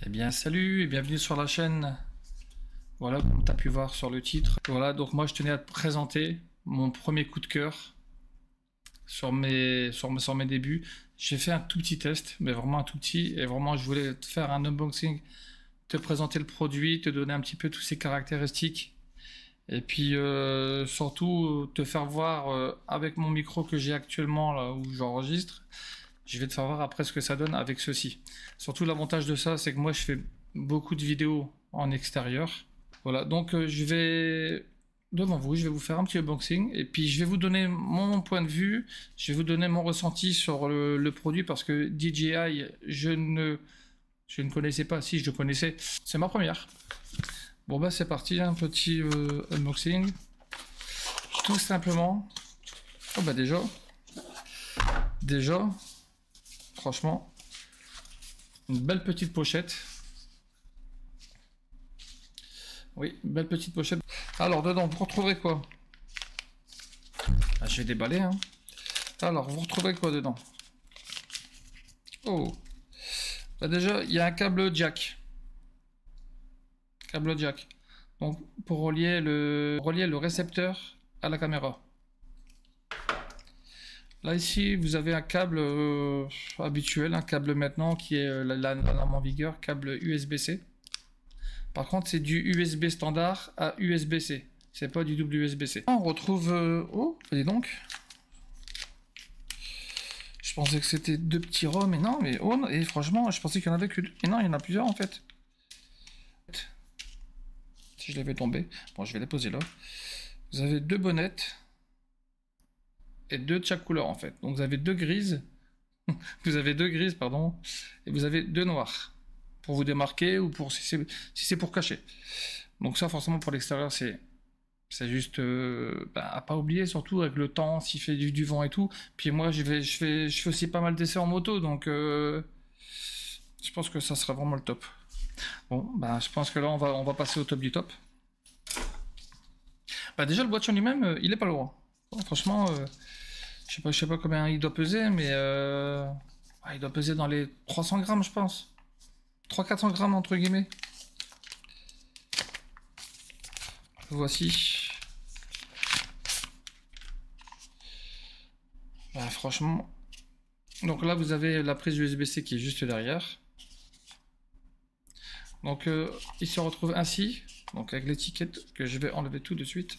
Eh bien salut et bienvenue sur la chaîne. Voilà, comme tu as pu voir sur le titre. Voilà, donc moi je tenais à te présenter mon premier coup de cœur sur mes débuts. J'ai fait un tout petit test, mais vraiment un tout petit, et vraiment je voulais te faire un unboxing, te présenter le produit, te donner un petit peu toutes ses caractéristiques, et puis surtout te faire voir avec mon micro que j'ai actuellement là où j'enregistre. Je vais te faire voir après ce que ça donne avec ceci. Surtout l'avantage de ça, c'est que moi je fais beaucoup de vidéos en extérieur. Voilà, donc je vais devant vous, je vais vous faire un petit unboxing et puis je vais vous donner mon point de vue, je vais vous donner mon ressenti sur le produit parce que DJI, je ne connaissais pas. Si, je le connaissais, c'est ma première. Bon bah c'est parti, un petit unboxing. Tout simplement. Oh bah déjà, franchement, une belle petite pochette. Oui, belle petite pochette. Alors, dedans, vous retrouverez quoi? Je vais déballer, hein. Alors, vous retrouverez quoi dedans? Oh, bah déjà, il y a un câble jack. Câble jack. Donc, pour relier le récepteur à la caméra. Là, ici, vous avez un câble habituel, un câble maintenant qui est la lame en vigueur, câble USB-C. Par contre, c'est du USB standard à USB-C. C'est pas du WSB-C. On retrouve... Oh, dis donc. Je pensais que c'était deux petits ROM, mais non, mais oh, et franchement, je pensais qu'il y en avait que deux. Et non, il y en a plusieurs en fait. Si je l'avais tombé. Bon, je vais les poser là. Vous avez deux bonnettes. Et deux de chaque couleur en fait. Donc vous avez deux grises. Vous avez deux grises, pardon. Et vous avez deux noires. Pour vous démarquer ou pour si c'est pour cacher. Donc ça, forcément, pour l'extérieur, c'est juste à pas oublier, surtout avec le temps, s'il fait du vent et tout. Puis moi, je fais aussi pas mal d'essais en moto, donc je pense que ça sera vraiment le top. Bon, bah, je pense que là, on va passer au top du top. Bah, déjà, le boîtier en lui-même, il est pas lourd. Bon, franchement, je sais pas combien il doit peser, mais il doit peser dans les 300 grammes, je pense. 300-400 grammes, entre guillemets. Voici. Bah, franchement. Donc là, vous avez la prise USB-C qui est juste derrière. Donc il se retrouve ainsi. Donc avec l'étiquette que je vais enlever tout de suite.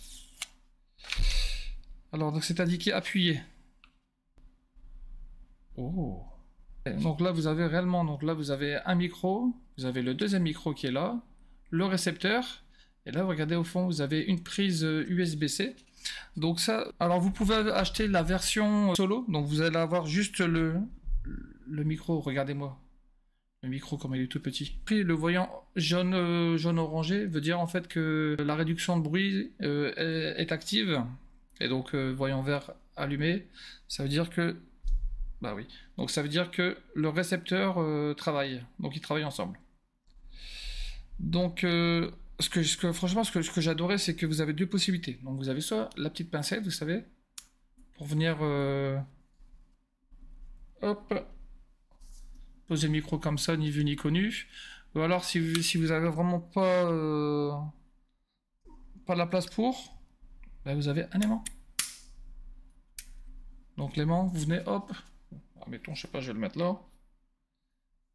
Alors donc c'est indiqué appuyer. Oh. Donc là vous avez réellement, donc là vous avez un micro, vous avez le deuxième micro qui est là, le récepteur, et là regardez au fond vous avez une prise USB-C. Donc ça, alors vous pouvez acheter la version solo, donc vous allez avoir juste le micro, regardez-moi. Le micro, comme il est tout petit. Puis le voyant jaune orangé veut dire en fait que la réduction de bruit est active. Et donc voyant vert allumé, ça veut dire que... Bah oui. Donc ça veut dire que le récepteur travaille. Donc ils travaillent ensemble. Donc franchement, ce que j'adorais, c'est que vous avez deux possibilités. Donc vous avez soit la petite pincette, vous savez, pour venir... hop, poser le micro comme ça, ni vu ni connu. Ou alors si vous avez vraiment pas la place pour, ben vous avez un aimant. Donc l'aimant, vous venez, hop, mettons, je sais pas, je vais le mettre là.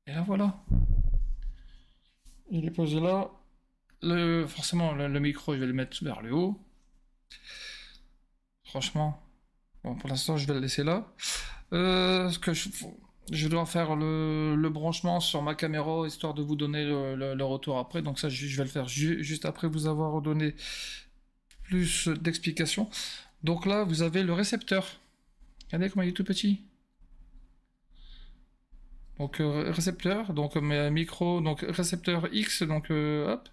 Et là voilà. Il est posé là. Forcément, le micro, je vais le mettre vers le haut. Franchement, bon, pour l'instant, je vais le laisser là. Ce que je dois faire le branchement sur ma caméra histoire de vous donner le retour après. Donc ça, je vais le faire juste après vous avoir donné plus d'explications. Donc là, vous avez le récepteur. Regardez comment il est tout petit. Donc récepteur, donc micro, donc récepteur X, donc hop.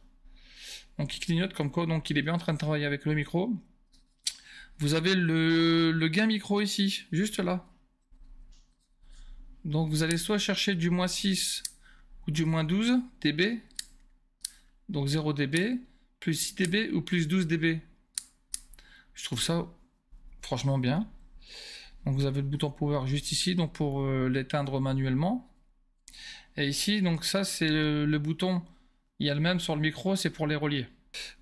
Donc il clignote comme quoi, donc il est bien en train de travailler avec le micro. Vous avez le gain micro ici, juste là. Donc vous allez soit chercher du -6 ou du -12 dB. Donc 0 dB, plus 6 dB ou plus 12 dB. Je trouve ça franchement bien. Donc vous avez le bouton power juste ici, donc pour l'éteindre manuellement. Et ici, donc ça, c'est le bouton. Il y a le même sur le micro, c'est pour les relier.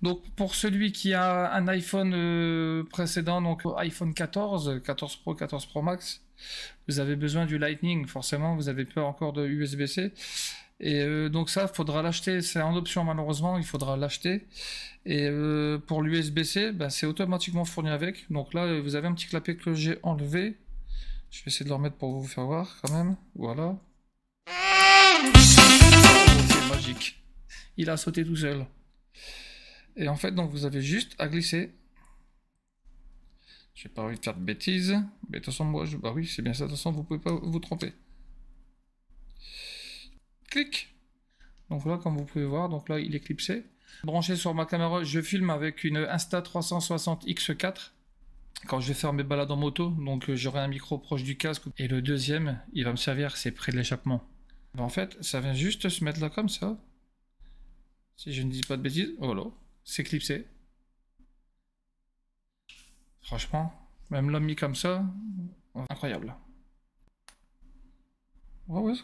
Donc pour celui qui a un iPhone précédent, donc iPhone 14, 14 Pro, 14 Pro Max, vous avez besoin du Lightning, forcément, vous avez pas encore de USB-C. Et donc ça, il faudra l'acheter, c'est en option malheureusement, il faudra l'acheter. Et pour l'USB-C, ben, c'est automatiquement fourni avec. Donc là, vous avez un petit clapet que j'ai enlevé. Je vais essayer de le remettre pour vous faire voir quand même. Voilà. C'est magique. Il a sauté tout seul. Et en fait, donc vous avez juste à glisser. J'ai pas envie de faire de bêtises. Mais de toute façon, moi, bah oui, c'est bien ça. De toute façon, vous pouvez pas vous tromper. Clic. Donc voilà, comme vous pouvez voir, donc là, il est clipsé. Branché sur ma caméra, je filme avec une Insta360X4 quand je vais faire mes balades en moto. Donc j'aurai un micro proche du casque. Et le deuxième, il va me servir, c'est près de l'échappement. En fait, ça vient juste se mettre là comme ça. Si je ne dis pas de bêtises, voilà, c'est clipsé. Franchement, même l'homme mis comme ça, incroyable. Ouais,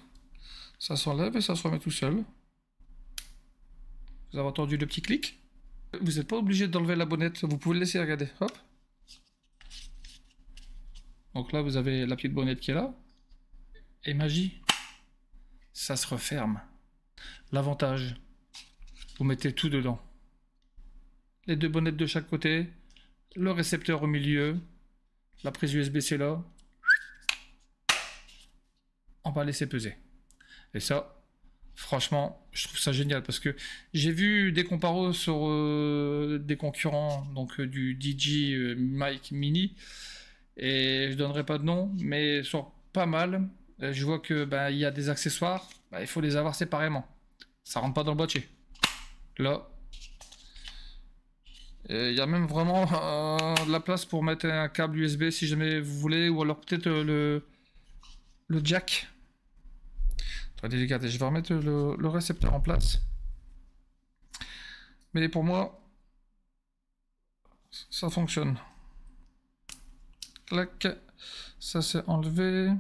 ça s'enlève et ça se remet tout seul. Vous avez entendu le petit clic? Vous n'êtes pas obligé d'enlever la bonnette, vous pouvez le laisser, regardez, hop. Donc là, vous avez la petite bonnette qui est là. Et magie, ça se referme. L'avantage, vous mettez tout dedans. Les deux bonnettes de chaque côté, le récepteur au milieu, la prise USB-C là. On va laisser peser. Et ça, franchement, je trouve ça génial parce que j'ai vu des comparos sur des concurrents, donc du DJI Mic Mini, et je donnerai pas de nom, mais sur pas mal, je vois que il y a des accessoires, il faut les avoir séparément. Ça rentre pas dans le boîtier. Là, il y a même vraiment de la place pour mettre un câble USB si jamais vous voulez, ou alors peut-être le jack. Attendez, regardez, je vais remettre le récepteur en place. Mais pour moi, ça fonctionne. Clac, ça c'est enlevé.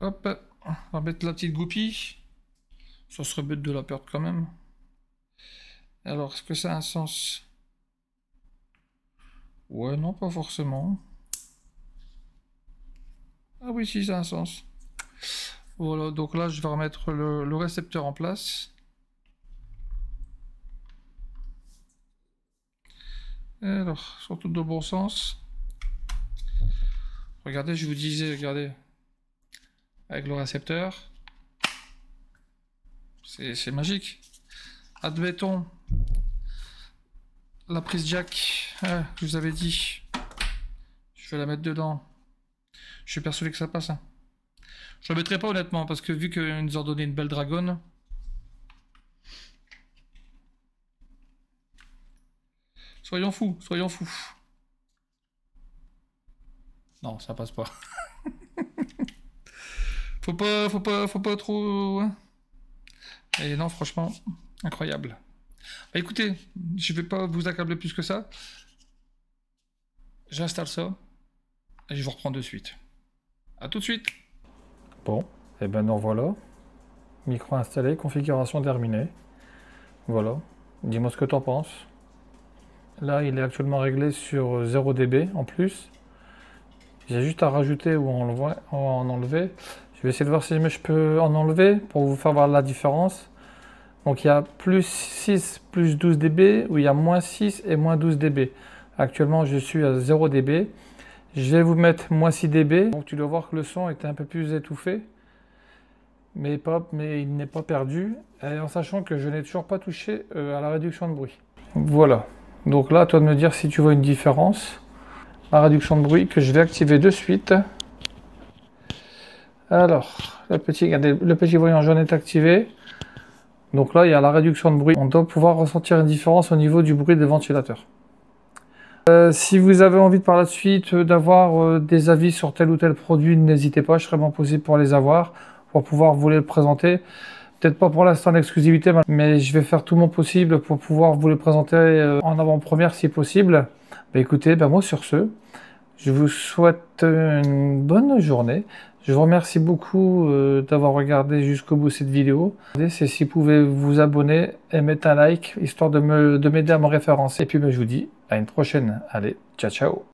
Hop, on va mettre la petite goupille. Ça serait bête de la perdre quand même. Alors, est-ce que ça a un sens? Ouais, non, pas forcément. Ah oui, si, ça a un sens. Voilà, donc là, je vais remettre le récepteur en place. Et alors, surtout dans le bon sens. Regardez, je vous disais, regardez. Avec le récepteur. C'est magique. Admettons, la prise jack, je vous avais dit. Je vais la mettre dedans. Je suis persuadé que ça passe. Hein. Je la mettrai pas honnêtement, parce que vu qu'ils nous ont donné une belle dragonne. Soyons fous, soyons fous. Non, ça passe pas. faut pas trop... Hein. Et non, franchement, incroyable. Bah, écoutez, je vais pas vous accabler plus que ça. J'installe ça. Et je vous reprends de suite. A tout de suite. Bon, et ben nous voilà. Micro installé, configuration terminée. Voilà. Dis-moi ce que tu en penses. Là, il est actuellement réglé sur 0 dB en plus. J'ai juste à rajouter ou en enlever. Je vais essayer de voir si je peux en enlever pour vous faire voir la différence. Donc il y a plus 6, plus 12 dB, ou il y a moins 6 et moins 12 dB. Actuellement, je suis à 0 dB. Je vais vous mettre moins 6 dB. Donc tu dois voir que le son est un peu plus étouffé. Mais il n'est pas perdu. Et en sachant que je n'ai toujours pas touché à la réduction de bruit. Voilà. Donc là, à toi de me dire si tu vois une différence. La réduction de bruit que je vais activer de suite. Alors, regardez, le petit voyant jaune est activé. Donc là, il y a la réduction de bruit. On doit pouvoir ressentir une différence au niveau du bruit des ventilateurs. Si vous avez envie de par la suite d'avoir des avis sur tel ou tel produit, n'hésitez pas, je serai bien possible pour les avoir, pour pouvoir vous les présenter. Peut-être pas pour l'instant l'exclusivité, mais je vais faire tout mon possible pour pouvoir vous les présenter en avant-première si possible. Bah, écoutez, moi sur ce, je vous souhaite une bonne journée. Je vous remercie beaucoup d'avoir regardé jusqu'au bout cette vidéo. C'est si vous pouvez vous abonner et mettre un like, histoire de m'aider à me référencer. Et puis je vous dis à une prochaine. Allez, ciao ciao.